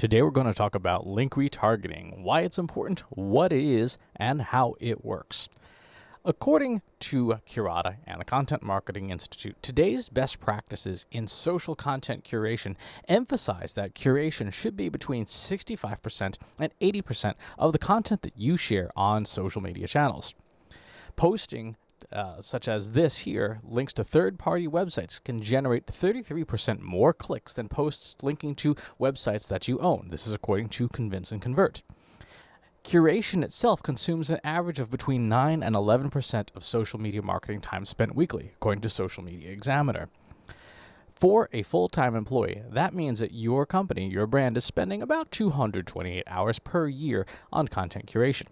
Today we're going to talk about link retargeting, why it's important, what it is, and how it works. According to Curata and the Content Marketing Institute, today's best practices in social content curation emphasize that curation should be between 65% and 80% of the content that you share on social media channels. Posting such as this here, links to third-party websites can generate 33% more clicks than posts linking to websites that you own. This is according to Convince and Convert. Curation itself consumes an average of between 9 and 11% of social media marketing time spent weekly, according to Social Media Examiner. For a full-time employee, that means that your company, your brand, is spending about 228 hours per year on content curation.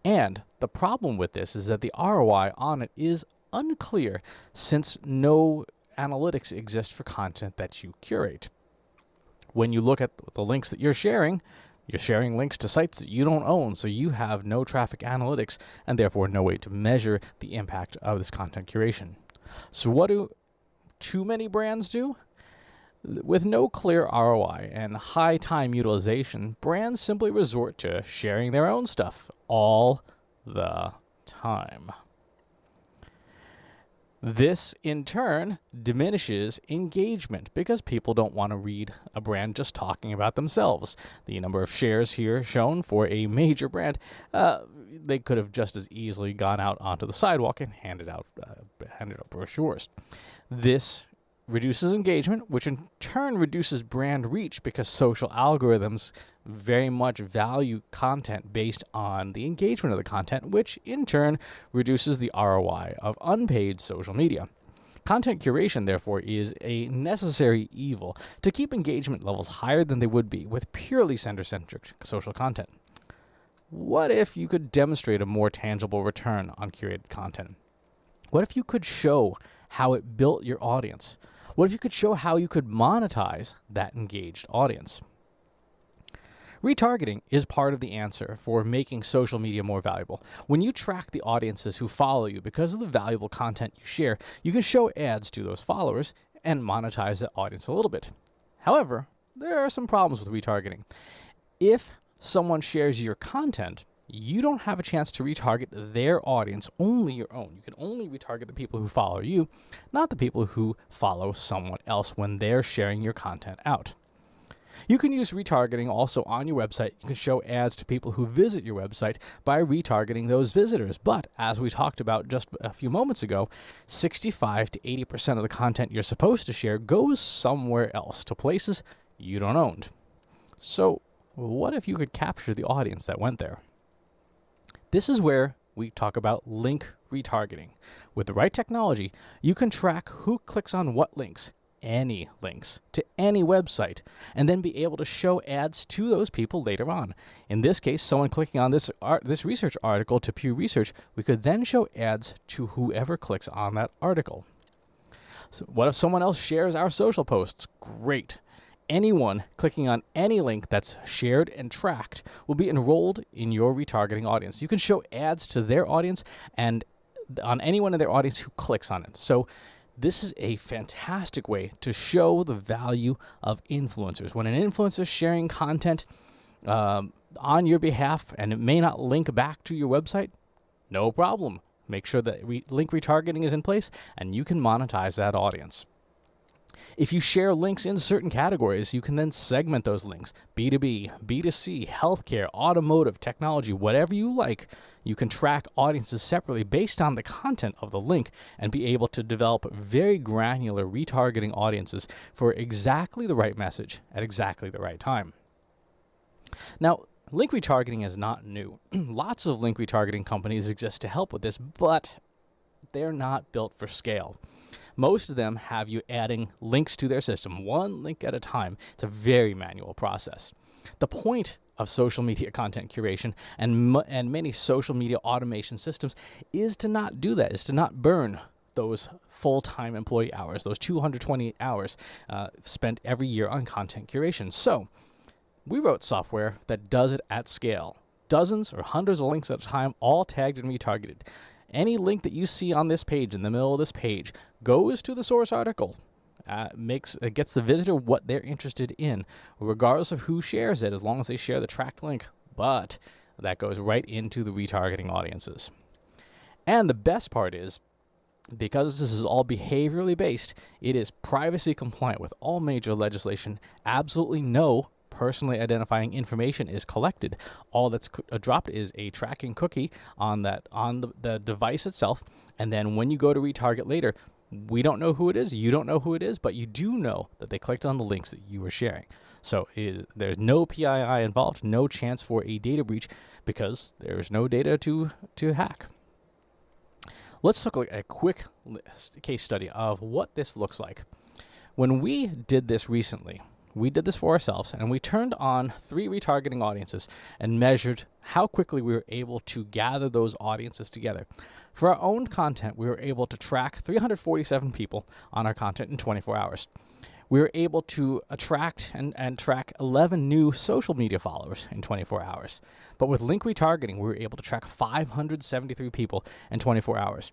And the problem with this is that the ROI on it is unclear since no analytics exist for content that you curate. When you look at the links that you're sharing links to sites that you don't own, so you have no traffic analytics and therefore no way to measure the impact of this content curation. So what do too many brands do? With no clear ROI and high time utilization, brands simply resort to sharing their own stuff all the time. This, in turn, diminishes engagement because people don't want to read a brand just talking about themselves. The number of shares here shown for a major brand, they could have just as easily gone out onto the sidewalk and handed out brochures. This reduces engagement, which in turn reduces brand reach because social algorithms very much value content based on the engagement of the content, which in turn reduces the ROI of unpaid social media. Content curation, therefore, is a necessary evil to keep engagement levels higher than they would be with purely sender-centric social content. What if you could demonstrate a more tangible return on curated content? What if you could show how it built your audience? What if you could show how you could monetize that engaged audience? Retargeting is part of the answer for making social media more valuable. When you track the audiences who follow you because of the valuable content you share, you can show ads to those followers and monetize that audience a little bit. However, there are some problems with retargeting. If someone shares your content, you don't have a chance to retarget their audience, only your own. You can only retarget the people who follow you, not the people who follow someone else when they're sharing your content out. You can use retargeting also on your website. You can show ads to people who visit your website by retargeting those visitors. But as we talked about just a few moments ago, 65 to 80% of the content you're supposed to share goes somewhere else, to places you don't own. So what if you could capture the audience that went there? This is where we talk about link retargeting. With the right technology, you can track who clicks on what links, any links, to any website, and then be able to show ads to those people later on. In this case, someone clicking on this research article to Pew Research, we could then show ads to whoever clicks on that article. So what if someone else shares our social posts? Great. Anyone clicking on any link that's shared and tracked will be enrolled in your retargeting audience. You can show ads to their audience and on anyone in their audience who clicks on it. So this is a fantastic way to show the value of influencers. When an influencer is sharing content on your behalf and it may not link back to your website, no problem. Make sure that link retargeting is in place and you can monetize that audience. If you share links in certain categories, you can then segment those links. B2B, B2C, healthcare, automotive, technology, whatever you like. You can track audiences separately based on the content of the link and be able to develop very granular retargeting audiences for exactly the right message at exactly the right time. Now, link retargeting is not new. Lots of link retargeting companies exist to help with this, but they're not built for scale. Most of them have you adding links to their system, one link at a time. It's a very manual process. The point of social media content curation and many social media automation systems is to not do that, is to not burn those full-time employee hours, those 228 hours spent every year on content curation. So we wrote software that does it at scale. Dozens or hundreds of links at a time, all tagged and retargeted. Any link that you see on this page, in the middle of this page, goes to the source article gets the visitor what they're interested in, regardless of who shares it, as long as they share the tracked link. But that goes right into the retargeting audiences. And the best part is, because this is all behaviorally based, it is privacy compliant with all major legislation. Absolutely no personally identifying information is collected. All that's dropped is a tracking cookie on the device itself, and then when you go to retarget later, we don't know who it is, you don't know who it is, but you do know that they clicked on the links that you were sharing. So there's no PII involved, no chance for a data breach, because there's no data to hack. Let's look at a quick case study of what this looks like. When we did this recently, we did this for ourselves, and we turned on 3 retargeting audiences and measured how quickly we were able to gather those audiences together. For our own content, we were able to track 347 people on our content in 24 hours. We were able to attract and track 11 new social media followers in 24 hours. But with link retargeting, we were able to track 573 people in 24 hours.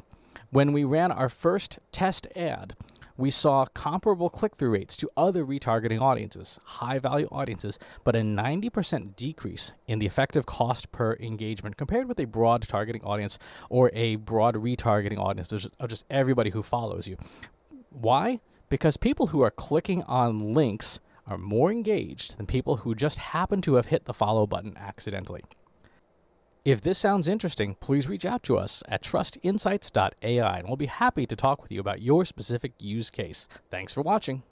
When we ran our first test ad, we saw comparable click-through rates to other retargeting audiences, high-value audiences, but a 90% decrease in the effective cost per engagement compared with a broad targeting audience or a broad retargeting audience of just everybody who follows you. Why? Because people who are clicking on links are more engaged than people who just happen to have hit the follow button accidentally. If this sounds interesting, please reach out to us at trustinsights.ai, and we'll be happy to talk with you about your specific use case. Thanks for watching.